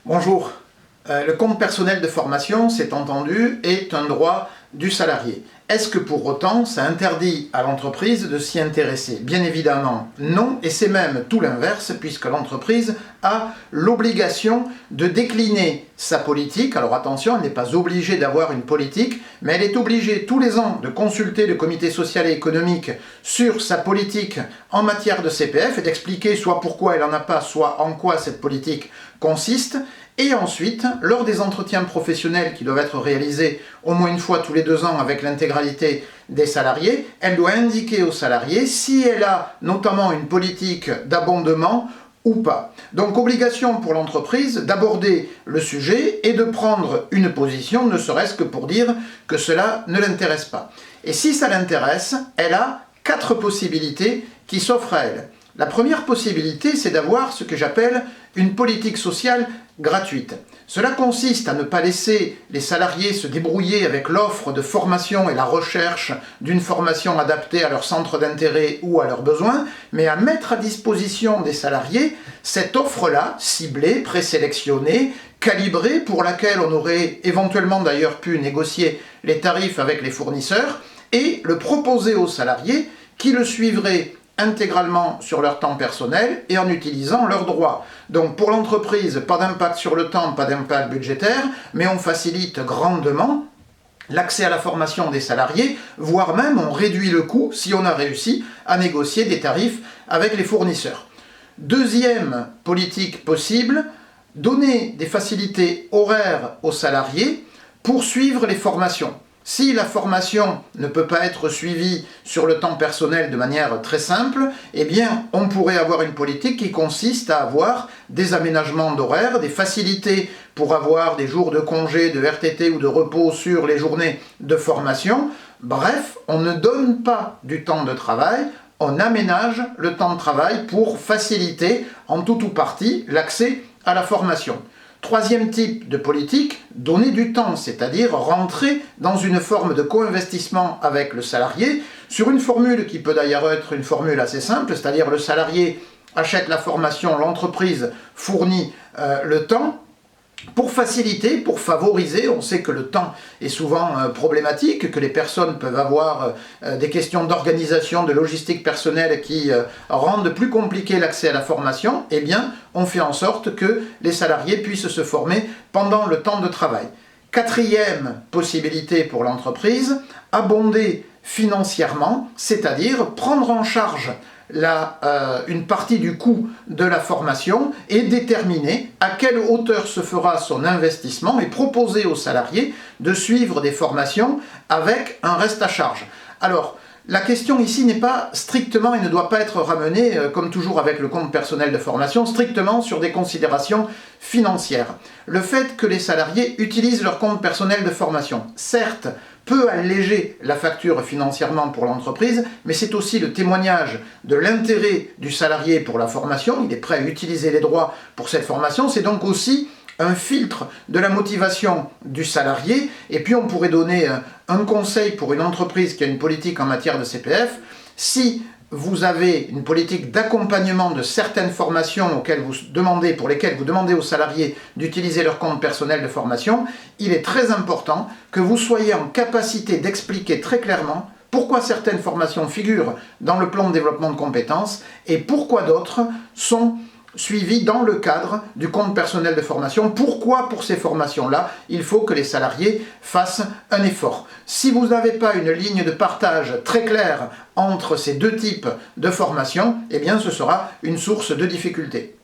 Bonjour. Le compte personnel de formation, c'est entendu, est un droit du salarié. Est-ce que pour autant, ça interdit à l'entreprise de s'y intéresser? Bien évidemment, non, et c'est même tout l'inverse, puisque l'entreprise a l'obligation de décliner sa politique. Alors attention, elle n'est pas obligée d'avoir une politique, mais elle est obligée tous les ans de consulter le comité social et économique sur sa politique en matière de CPF et d'expliquer soit pourquoi elle n'en a pas, soit en quoi cette politique consiste. Et ensuite, lors des entretiens professionnels qui doivent être réalisés au moins une fois tous les 2 ans avec l'intégralité des salariés, elle doit indiquer aux salariés si elle a notamment une politique d'abondement ou pas. Donc obligation pour l'entreprise d'aborder le sujet et de prendre une position, ne serait-ce que pour dire que cela ne l'intéresse pas. Et si ça l'intéresse, elle a 4 possibilités qui s'offrent à elle. La première possibilité, c'est d'avoir ce que j'appelle une politique sociale gratuite. Cela consiste à ne pas laisser les salariés se débrouiller avec l'offre de formation et la recherche d'une formation adaptée à leur centre d'intérêt ou à leurs besoins, mais à mettre à disposition des salariés cette offre-là, ciblée, présélectionnée, calibrée, pour laquelle on aurait éventuellement d'ailleurs pu négocier les tarifs avec les fournisseurs, et le proposer aux salariés qui le suivraient intégralement sur leur temps personnel et en utilisant leurs droits. Donc pour l'entreprise, pas d'impact sur le temps, pas d'impact budgétaire, mais on facilite grandement l'accès à la formation des salariés, voire même on réduit le coût si on a réussi à négocier des tarifs avec les fournisseurs. Deuxième politique possible, donner des facilités horaires aux salariés pour suivre les formations. Si la formation ne peut pas être suivie sur le temps personnel de manière très simple, eh bien, on pourrait avoir une politique qui consiste à avoir des aménagements d'horaires, des facilités pour avoir des jours de congé, de RTT ou de repos sur les journées de formation. Bref, on ne donne pas du temps de travail, on aménage le temps de travail pour faciliter en tout ou partie l'accès à la formation. Troisième type de politique, donner du temps, c'est-à-dire rentrer dans une forme de co-investissement avec le salarié, sur une formule qui peut d'ailleurs être une formule assez simple, c'est-à-dire le salarié achète la formation, l'entreprise fournit le temps, pour faciliter, pour favoriser. On sait que le temps est souvent problématique, que les personnes peuvent avoir des questions d'organisation, de logistique personnelle qui rendent plus compliqué l'accès à la formation. Eh bien, on fait en sorte que les salariés puissent se former pendant le temps de travail. Quatrième possibilité pour l'entreprise, abonder financièrement, c'est-à-dire prendre en charge une partie du coût de la formation et déterminer à quelle hauteur se fera son investissement et proposer aux salariés de suivre des formations avec un reste à charge. Alors, la question ici n'est pas strictement et ne doit pas être ramenée, comme toujours avec le compte personnel de formation, strictement sur des considérations financières. Le fait que les salariés utilisent leur compte personnel de formation, certes, peut alléger la facture financièrement pour l'entreprise, mais c'est aussi le témoignage de l'intérêt du salarié pour la formation. Il est prêt à utiliser les droits pour cette formation. C'est donc aussi un filtre de la motivation du salarié. Et puis on pourrait donner un conseil pour une entreprise qui a une politique en matière de CPF. Si vous avez une politique d'accompagnement de certaines formations pour lesquelles vous demandez aux salariés d'utiliser leur compte personnel de formation, il est très important que vous soyez en capacité d'expliquer très clairement pourquoi certaines formations figurent dans le plan de développement de compétences et pourquoi d'autres sont suivi dans le cadre du compte personnel de formation. Pourquoi pour ces formations-là, il faut que les salariés fassent un effort. Si vous n'avez pas une ligne de partage très claire entre ces deux types de formation, eh bien ce sera une source de difficulté.